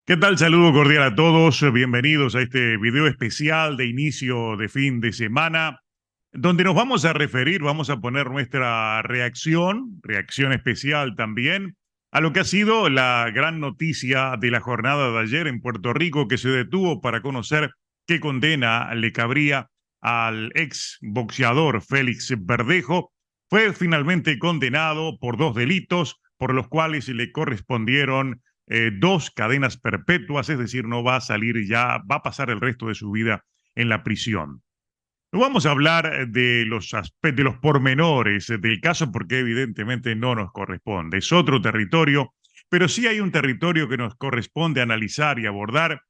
¿Qué tal? Saludo cordial a todos. Bienvenidos a este video especial de inicio de fin de semana, donde nos vamos a referir, vamos a poner nuestra reacción especial también, a lo que ha sido la gran noticia de la jornada de ayer en Puerto Rico, que se detuvo para conocer qué condena le cabría al ex boxeador Félix Verdejo. Fue finalmente condenado por dos delitos por los cuales le correspondieron dos cadenas perpetuas, es decir, no va a salir ya, va a pasar el resto de su vida en la prisión. No vamos a hablar de los pormenores del caso porque evidentemente no nos corresponde, es otro territorio, pero sí hay un territorio que nos corresponde analizar y abordar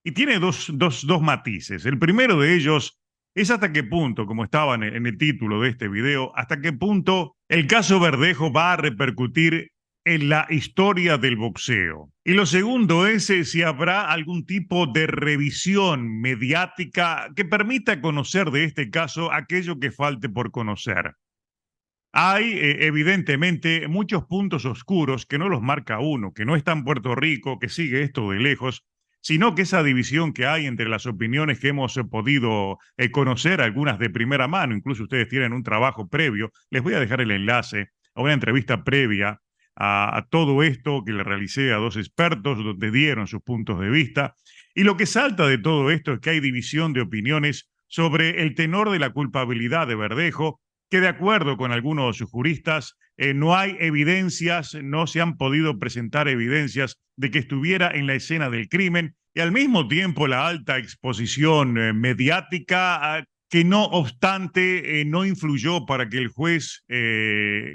y tiene dos matices. El primero de ellos es hasta qué punto, como estaba en el título de este video, hasta qué punto el caso Verdejo va a repercutir en la historia del boxeo. Y lo segundo es si habrá algún tipo de revisión mediática que permita conocer de este caso aquello que falte por conocer. Hay evidentemente muchos puntos oscuros que no los marca uno, que no está en Puerto Rico, que sigue esto de lejos, sino que esa división que hay entre las opiniones que hemos podido conocer, algunas de primera mano, incluso ustedes tienen un trabajo previo, les voy a dejar el enlace a una entrevista previa a todo esto que le realicé a dos expertos donde dieron sus puntos de vista. Y lo que salta de todo esto es que hay división de opiniones sobre el tenor de la culpabilidad de Verdejo, que de acuerdo con algunos juristas, no hay evidencias, no se han podido presentar evidencias de que estuviera en la escena del crimen y al mismo tiempo la alta exposición mediática que no obstante no influyó para que el juez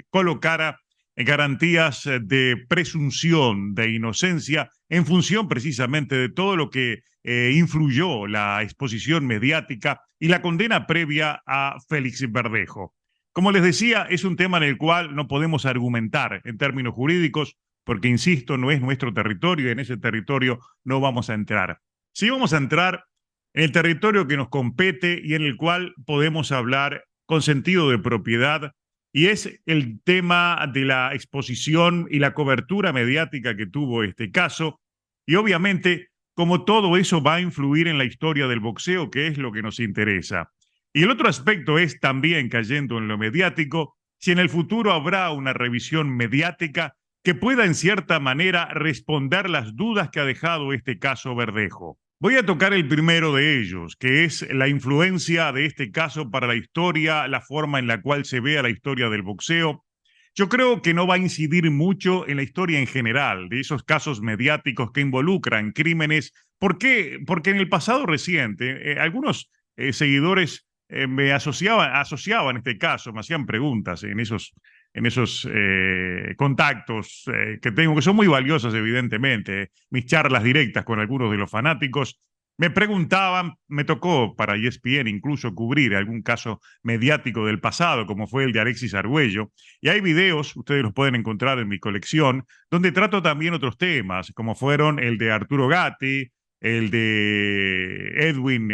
colocara garantías de presunción de inocencia en función precisamente de todo lo que influyó la exposición mediática y la condena previa a Félix Verdejo. Como les decía, es un tema en el cual no podemos argumentar en términos jurídicos, porque, insisto, no es nuestro territorio y en ese territorio no vamos a entrar. Sí vamos a entrar en el territorio que nos compete y en el cual podemos hablar con sentido de propiedad, y es el tema de la exposición y la cobertura mediática que tuvo este caso. Y obviamente, como todo eso va a influir en la historia del boxeo, que es lo que nos interesa. Y el otro aspecto es también, cayendo en lo mediático, si en el futuro habrá una revisión mediática que pueda en cierta manera responder las dudas que ha dejado este caso Verdejo. Voy a tocar el primero de ellos, que es la influencia de este caso para la historia, la forma en la cual se vea la historia del boxeo. Yo creo que no va a incidir mucho en la historia en general de esos casos mediáticos que involucran crímenes. ¿Por qué? Porque en el pasado reciente, algunos seguidores me asociaban este caso, me hacían preguntas en esos contactos que tengo, que son muy valiosos, evidentemente, mis charlas directas con algunos de los fanáticos. Me preguntaban, me tocó para ESPN incluso cubrir algún caso mediático del pasado, como fue el de Alexis Argüello, y hay videos, ustedes los pueden encontrar en mi colección, donde trato también otros temas, como fueron el de Arturo Gatti, el de Edwin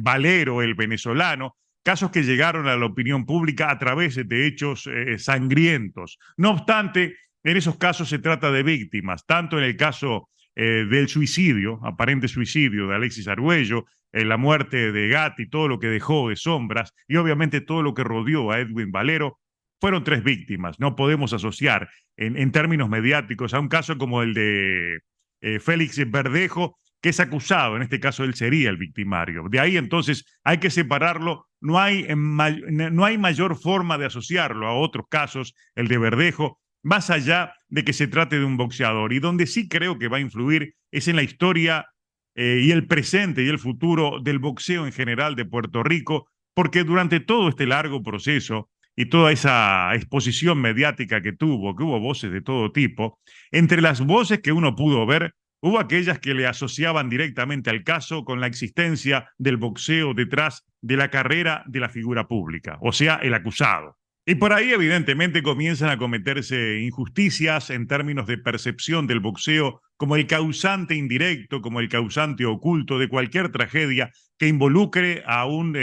Valero, el venezolano, casos que llegaron a la opinión pública a través de hechos sangrientos. No obstante, en esos casos se trata de víctimas, tanto en el caso del suicidio, aparente suicidio de Alexis Argüello, la muerte de Gatti, todo lo que dejó de sombras y obviamente todo lo que rodeó a Edwin Valero, fueron tres víctimas. No podemos asociar en términos mediáticos a un caso como el de Félix Verdejo, que es acusado, en este caso él sería el victimario. De ahí entonces hay que separarlo, no hay mayor forma de asociarlo a otros casos, el de Verdejo, más allá de que se trate de un boxeador. Y donde sí creo que va a influir es en la historia y el presente y el futuro del boxeo en general de Puerto Rico, porque durante todo este largo proceso y toda esa exposición mediática que hubo voces de todo tipo, entre las voces que uno pudo ver, hubo aquellas que le asociaban directamente al caso con la existencia del boxeo detrás de la carrera de la figura pública, o sea, el acusado. Y por ahí evidentemente comienzan a cometerse injusticias en términos de percepción del boxeo como el causante indirecto, como el causante oculto de cualquier tragedia que involucre a un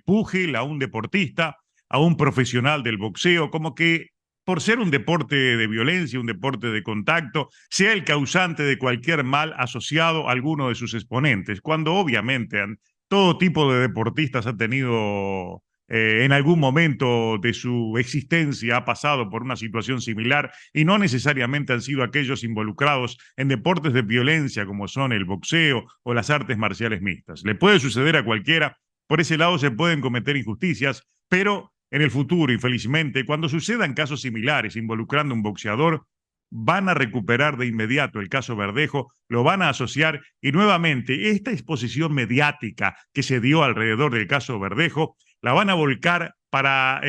púgil, a un deportista, a un profesional del boxeo, como que por ser un deporte de violencia, un deporte de contacto, sea el causante de cualquier mal asociado a alguno de sus exponentes, cuando obviamente todo tipo de deportistas ha tenido en algún momento de su existencia ha pasado por una situación similar y no necesariamente han sido aquellos involucrados en deportes de violencia como son el boxeo o las artes marciales mixtas. Le puede suceder a cualquiera, por ese lado se pueden cometer injusticias, pero en el futuro, infelizmente, cuando sucedan casos similares involucrando a un boxeador, van a recuperar de inmediato el caso Verdejo, lo van a asociar y nuevamente esta exposición mediática que se dio alrededor del caso Verdejo la van a volcar para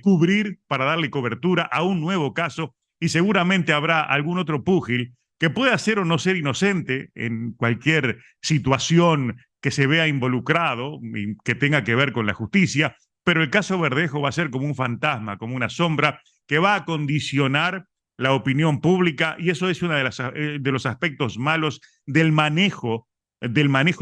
cubrir, para darle cobertura a un nuevo caso y seguramente habrá algún otro púgil que pueda ser o no ser inocente en cualquier situación que se vea involucrado y que tenga que ver con la justicia, pero el caso Verdejo va a ser como un fantasma, como una sombra que va a condicionar la opinión pública y eso es uno de los aspectos malos del manejo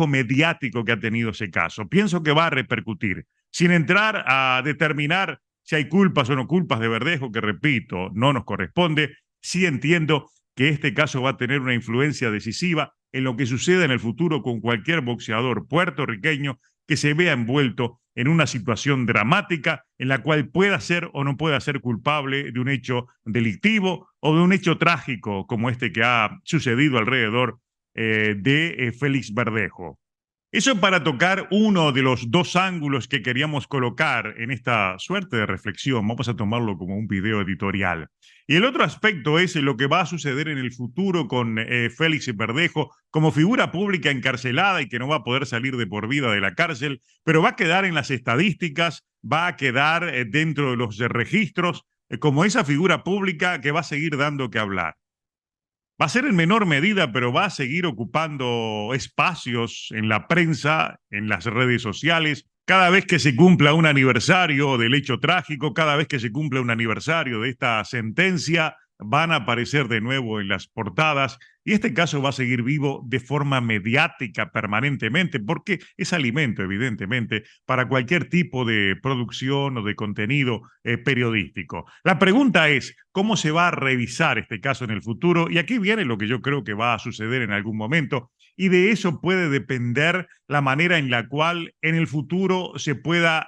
mediático que ha tenido ese caso. Pienso que va a repercutir, sin entrar a determinar si hay culpas o no culpas de Verdejo, que repito, no nos corresponde. Sí entiendo que este caso va a tener una influencia decisiva en lo que suceda en el futuro con cualquier boxeador puertorriqueño que se vea envuelto en una situación dramática en la cual pueda ser o no pueda ser culpable de un hecho delictivo o de un hecho trágico como este que ha sucedido alrededor de Félix Verdejo. Eso para tocar uno de los dos ángulos que queríamos colocar en esta suerte de reflexión. Vamos a tomarlo como un video editorial. Y el otro aspecto es lo que va a suceder en el futuro con Félix Verdejo como figura pública encarcelada y que no va a poder salir de por vida de la cárcel, pero va a quedar en las estadísticas, va a quedar dentro de los registros como esa figura pública que va a seguir dando que hablar. Va a ser en menor medida, pero va a seguir ocupando espacios en la prensa, en las redes sociales. Cada vez que se cumpla un aniversario del hecho trágico, cada vez que se cumpla un aniversario de esta sentencia, van a aparecer de nuevo en las portadas y este caso va a seguir vivo de forma mediática permanentemente porque es alimento, evidentemente, para cualquier tipo de producción o de contenido periodístico. La pregunta es, ¿cómo se va a revisar este caso en el futuro? Y aquí viene lo que yo creo que va a suceder en algún momento y de eso puede depender la manera en la cual en el futuro se pueda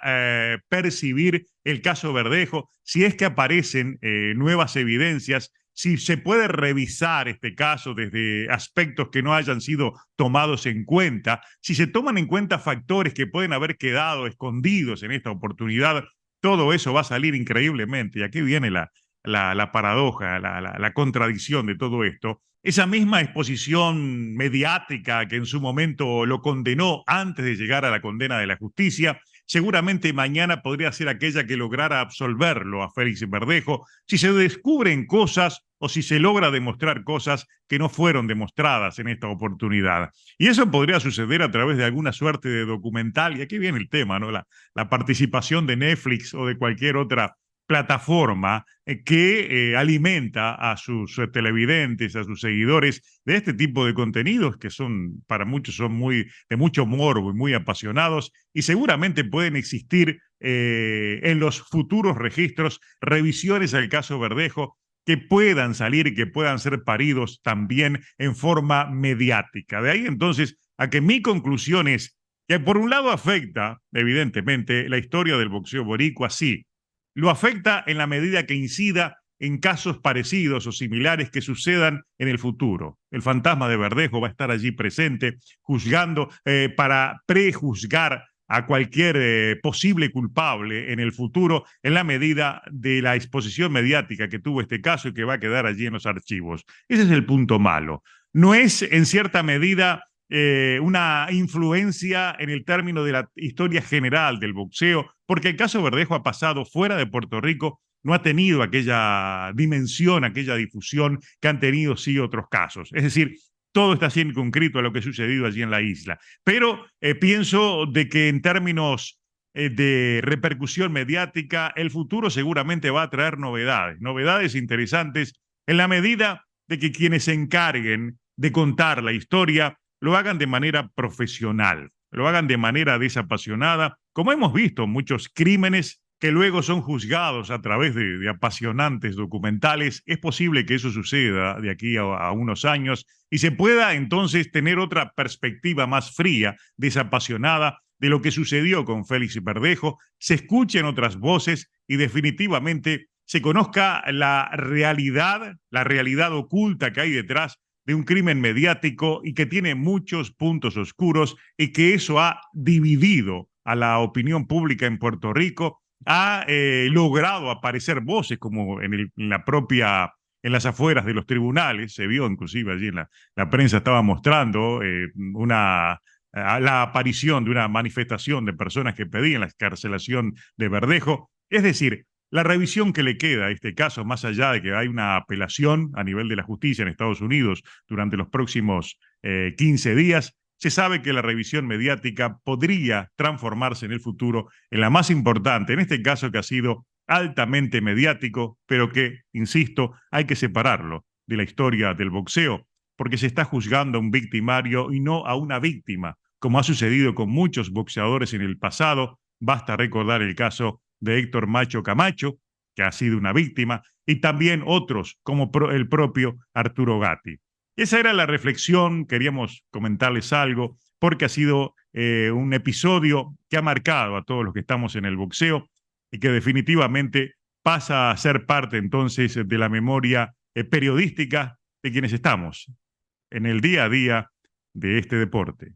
percibir el caso Verdejo, si es que aparecen nuevas evidencias, si se puede revisar este caso desde aspectos que no hayan sido tomados en cuenta, si se toman en cuenta factores que pueden haber quedado escondidos en esta oportunidad, todo eso va a salir increíblemente. Y aquí viene la paradoja, la contradicción de todo esto. Esa misma exposición mediática que en su momento lo condenó antes de llegar a la condena de la justicia, seguramente mañana podría ser aquella que lograra absolverlo a Félix Verdejo si se descubren cosas o si se logra demostrar cosas que no fueron demostradas en esta oportunidad. Y eso podría suceder a través de alguna suerte de documental, y aquí viene el tema, ¿no? La participación de Netflix o de cualquier otra plataforma que alimenta a sus televidentes, a sus seguidores de este tipo de contenidos que son, para muchos, son muy de mucho morbo y muy apasionados y seguramente pueden existir en los futuros registros revisiones al caso Verdejo que puedan salir y que puedan ser paridos también en forma mediática. De ahí entonces a que mi conclusión es que por un lado afecta, evidentemente, la historia del boxeo boricua, sí, lo afecta en la medida que incida en casos parecidos o similares que sucedan en el futuro. El fantasma de Verdejo va a estar allí presente, juzgando para prejuzgar a cualquier posible culpable en el futuro en la medida de la exposición mediática que tuvo este caso y que va a quedar allí en los archivos. Ese es el punto malo. No es en cierta medida una influencia en el término de la historia general del boxeo, porque el caso Verdejo ha pasado fuera de Puerto Rico, no ha tenido aquella dimensión, aquella difusión que han tenido sí otros casos. Es decir, todo está circunscrito a lo que ha sucedido allí en la isla. Pero pienso de que en términos de repercusión mediática, el futuro seguramente va a traer novedades, novedades interesantes en la medida de que quienes se encarguen de contar la historia lo hagan de manera profesional, lo hagan de manera desapasionada, como hemos visto muchos crímenes que luego son juzgados a través de apasionantes documentales. Es posible que eso suceda de aquí a unos años y se pueda entonces tener otra perspectiva más fría, desapasionada de lo que sucedió con Félix Verdejo, se escuchen otras voces y definitivamente se conozca la realidad oculta que hay detrás de un crimen mediático y que tiene muchos puntos oscuros y que eso ha dividido a la opinión pública en Puerto Rico, ha logrado aparecer voces como en la propia, en las afueras de los tribunales, se vio inclusive allí en la prensa estaba mostrando la aparición de una manifestación de personas que pedían la excarcelación de Verdejo. Es decir, la revisión que le queda a este caso, más allá de que hay una apelación a nivel de la justicia en Estados Unidos durante los próximos 15 días, se sabe que la revisión mediática podría transformarse en el futuro en la más importante, en este caso que ha sido altamente mediático, pero que, insisto, hay que separarlo de la historia del boxeo, porque se está juzgando a un victimario y no a una víctima, como ha sucedido con muchos boxeadores en el pasado. Basta recordar el caso de Héctor Macho Camacho, que ha sido una víctima, y también otros como el propio Arturo Gatti. Esa era la reflexión, queríamos comentarles algo, porque ha sido un episodio que ha marcado a todos los que estamos en el boxeo y que definitivamente pasa a ser parte entonces de la memoria periodística de quienes estamos en el día a día de este deporte.